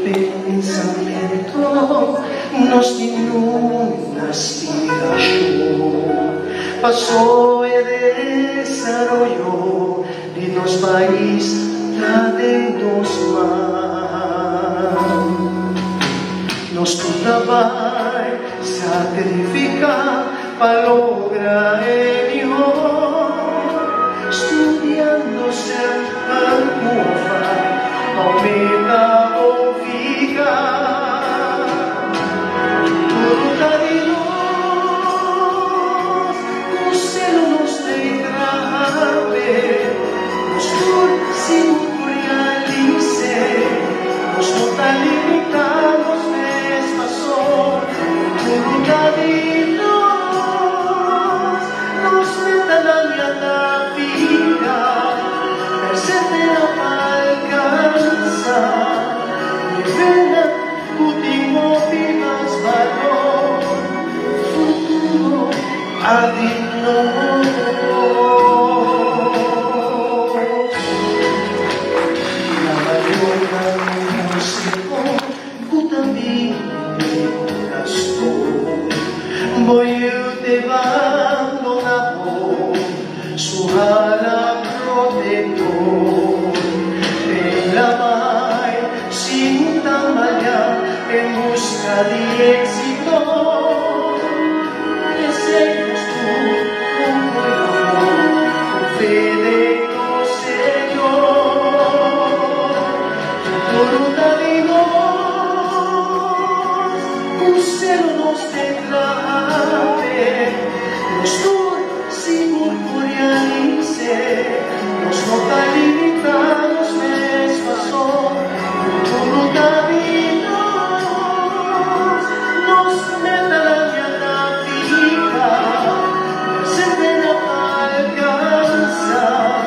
pensamiento nos inunda aspiración, pasó el desarrollo de los países traemos más. Nos trabaja sacrificar para lograr ello, estudiando ser almofa, aumenta o fica. Voluntad de Dios, o cielo nos deja ver, nos sin realice, nos nota limitados. Voluntad de Dios, nos meta la vida, persevera para alcanzar, mi pena, último vivas valor, futuro adivino. La mayor consejo, también voy te abandonado, su ala protector, en la mar sin tambalear en busca de éxito. Deseos tú con buen amor, con fe de Dios, Señor, voluntad de Dios, un cielo nos tendrá. Nos sin realice, nos nota limitados, mes pasó, voluntad de Dios, nos meta la vida, persevera para alcanzar,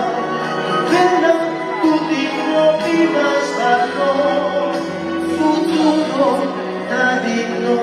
verla, último vivas valor, futuro digno.